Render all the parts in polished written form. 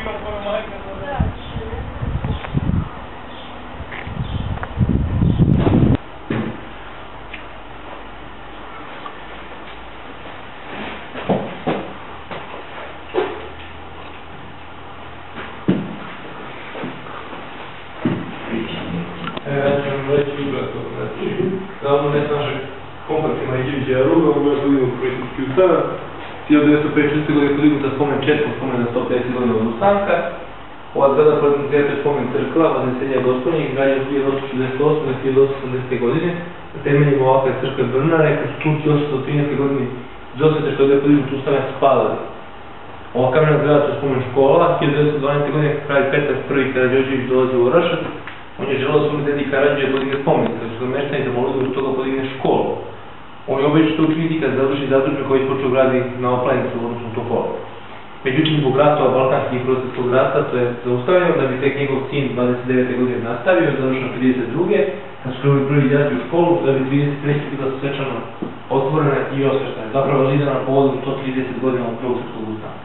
Davno ne snažeg kompaktima Đinđija Ruga, u mojoj godinu proizvodski ustanak. 1954. godine podignuta spomen Četkom, spomen na 150 godina od ustanka. Ova zgrada podignuta je spomen crkva, Vaznešenja Gospodnje, izgrađena 1868. i 1880. godine. Na temeljima ovakve crkve Brnare, kad su Turci 813. godine iz osvete što je podignut ustanak spalili. Ova kamena zgrada to je spomen škola. 1912. godine kralj Petar I. Karađorđević dolazi u Orašac. On je želao svom dedi Karađe podigne spomenik, kada su ga meštani zamolili da toga podigne školu. On je obećao to učiniti kada završi zadužbe koji je počeo gradi na Oplanjicu, odnosno Topolu. Međutim, zbog ratova Balkanskih i Prosvetskog rata to je zaustavljeno da bi tek njegov sin 29. godine nastavio, završeno 32. kad su krenuli prvi đaci u školu, da bi 33. bila svečano otvorena i osveštena. Zapravo zidana povodom 130 godina od Prvog svjetskog ustanka.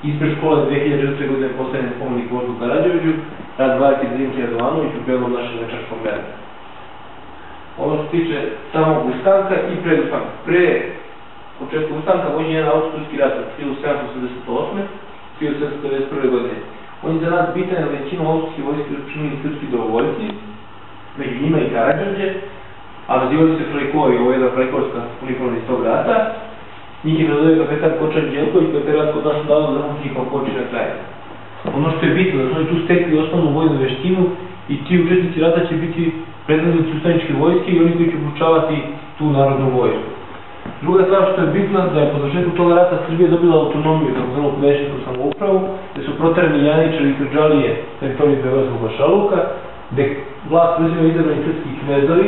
Ispred škole 2004. godine postavljen spomenik voždu Karađorđu, rad Varke Zrinke Radovanović u prilogom našem večarskom vremenu. Ono što se tiče samog ustanka i pred ustanka. Pre početka ustanka vođen je jedan austrijski rat od 1788. 1751. godine. On je za nas bitan jer većinu austrijske vojske učinili srpski dobrovoljci, među njima i Karađorđe, a nazivali se Frajkovi, ovo je jedna frajkovska uniforma iz tog rata. Njih je predvodio kapetan Kočar Đelković, koji je te rat kod nas dao za mučnika Koči na kraju. Ono što je bitno, da su oni tu stekli osnovnu vojnu veštinu i ti učesnici rata će biti predvodnici ustaničke vojske i oni koji će obučavati tu narodnu vojsku. Druga stvar što je bitna, da je po završetku toga rata Srbija dobila autonomiju, tako zvanu knežničku samoupravu, gde su proterani Janičari i Krđalije teritorije Beogradskog Bašaluka, gde vlast preuzimaju izabrani srpski knezovi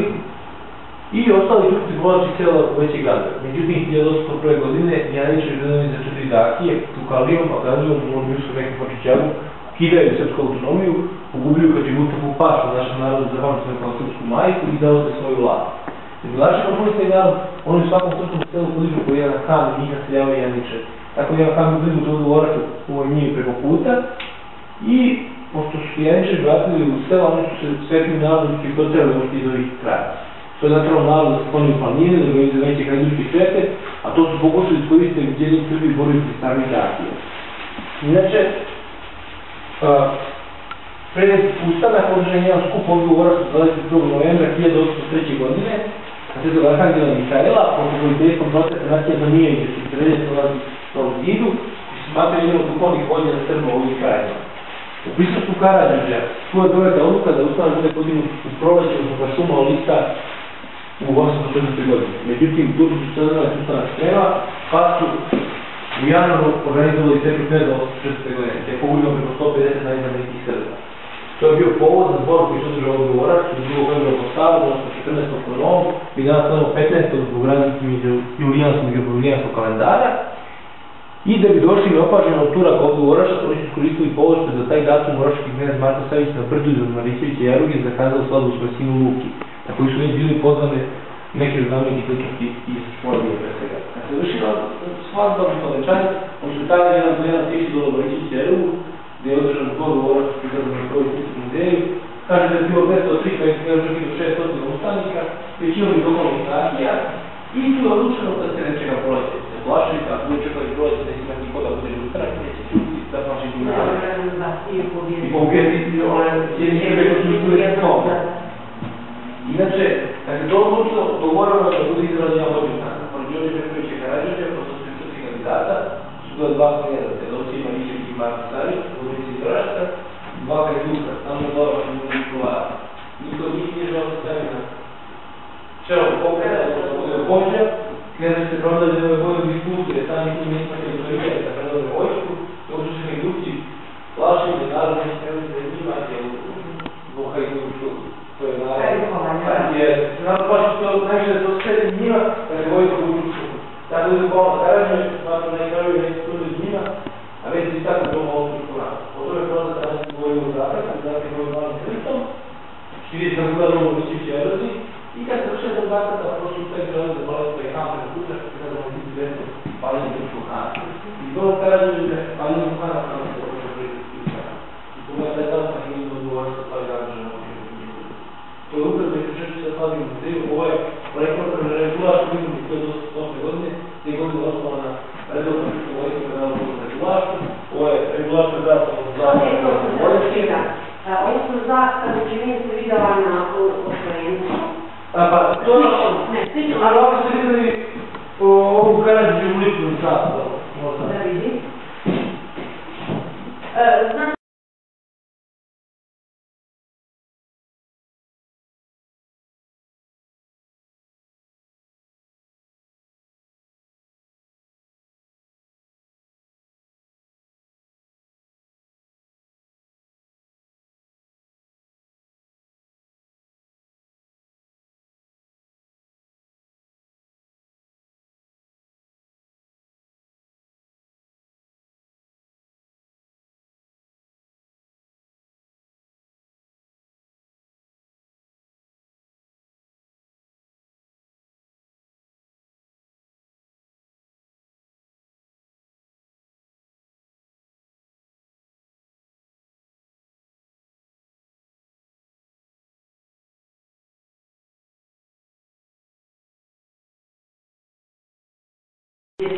i ostali turci povlači sela u veće gradove. Međutim, 1801. godine Janičari predani za 4 dakije, Tukalijom, Akazijom, Monbjuskom, nekim Počićagu, kidaju srpsku autonomiju, pogubljuju Hađimustafu Pašu, našem narodu zapamćeno kao srpsku majku i dao se svoju vlast. Naši komunisti narod, oni u svakom srpskom selu podižu po jedan han i njih naseljavaju Janičari. Tako jedan han blizu dođu u Orašac u ovoj njivi preko puta i pošto su Janičari vratili u sela, oni su se svetnim narodom i proterali možda iz ovih kraja. To je natralo narod da se skloni u planine, da ga iza veće hajdučke svete, a to su pokušali iskoristiti gdje njih Srbi borili pri starih dakije. Inače, pred ustanak održan je jedan skup ovdje u Orašcu 22. novembra 1803. godine na Svetog Arhangela Mihajla, pod pokroviteljstvom Proteta Natija Zamijevića, koji se redje prolazi na ovom zidu, koji se smatraju jedan od duhovnih vođa na Srba u ovih krajima. U prisustvu Karađorđa, tu je doneta odluka da ustanak bude podignut u proleće od šuma Olista u 804. godini. Međutim, Turci su sadržali ustanak sprema, pa su u januaru organizovali Svetu kneza 804. godine, te je pogubljeno preko 150 najznamenitih Srba. To je bio povod za zbor koji se održao ovdje u Orašcu, iz 2. februara po stavu, odnosno 14. po novom, i danas gledamo 15. zbog različnih julijanskog i julijanskog kalendara. I da bi došli neopaženi od Turaka ovdje u Orašac, oni su iskoristili povod što za taj datum oraški knez Marko Savić na Brdu iz Marićevića Jaruge zakazao sladu u svoj sinu Luki, na koji su već bili pozvane neke znamenitih ličnosti iz Školije pre svega. Kad se vršila svadba u Slovenčani, oni su stavili jedan tiši do Marićevića Jarugu, gdje je održan zbor u Orašcu i Zrnoj muzeju. Kaže da je bilo 203, pa je čak i do 600 ustanika, većinom i duhovnih dakija, i tu je odlučeno da se ne čeka proleće. Se plašili, ako ne čekali proleće, da si neki koda bude u ustanak, neće čuti da plaši dinara. I pobijeti one jedinike koji su ispili tome. Inače, kad se to odlučilo, dogovoreno da bude izrađen jedan vođu ustanak. Pored Đorđe Petrovića Karađorđa, pošto su srpski kandidata, su bila dva knjeza, Teodosije Marićević i Marko Savić, vodici iz Orašca, dva hajduka, samo Dora i Nikolaj. Niko od njih nije želeo da stavi na čelo pokreta, da bude vođa, knjeza se prodali da je vojnog iskustva, jer sami njih nismo autoritet da predove vojsku, dok su se hajduci plašili da narod neće trebati da njima, jer zbog hajduču, to je narod, jer se narod plaši to najviše da se osvete njima, da se vojsko učuču. Tako da je Bola Karađorđe, smatram da je kraju neće služiti njima, a već se tako doma ovom učuču rada. Od ove proda danas je vojno zapravo, da je Znači,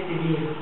civil.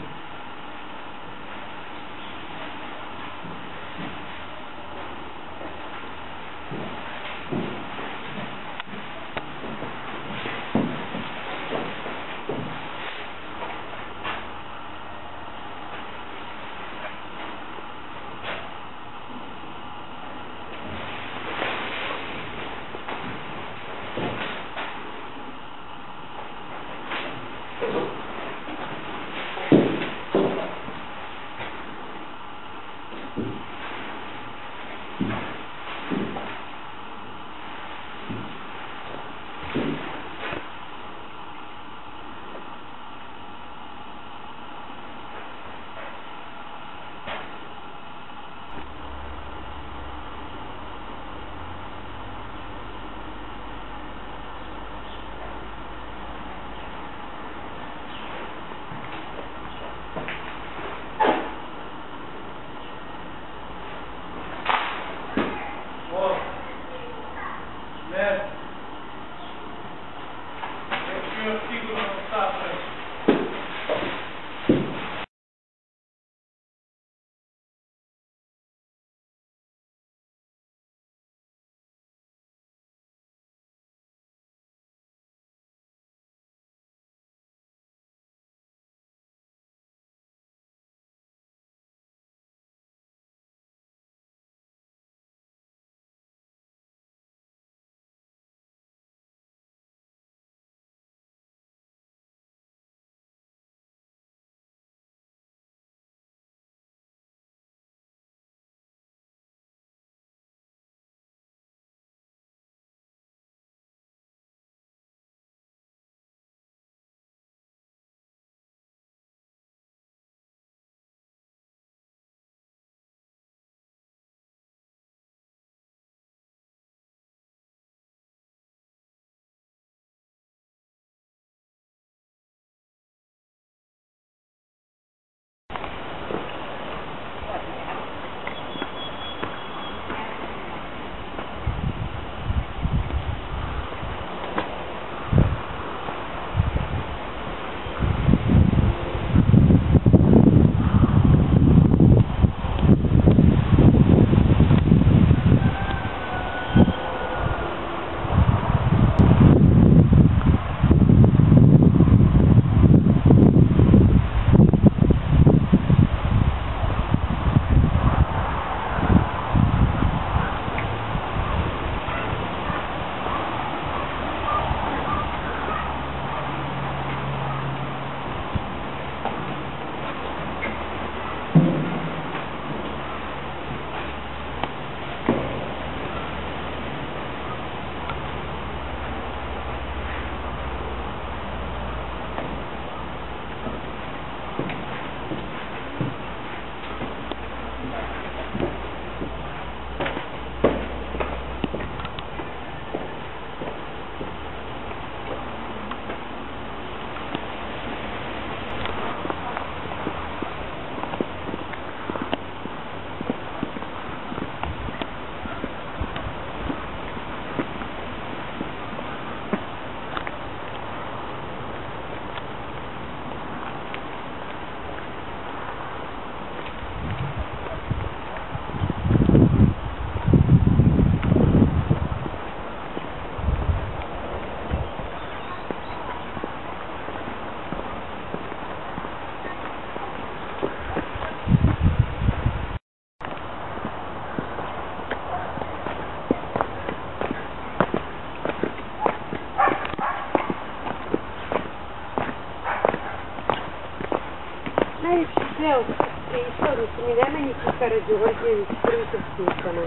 mi Nemanjići Karađorđević, prvi Srpstvicana.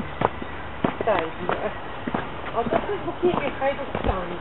Taj dio. A to sve zbog knjige Hajduk Stani.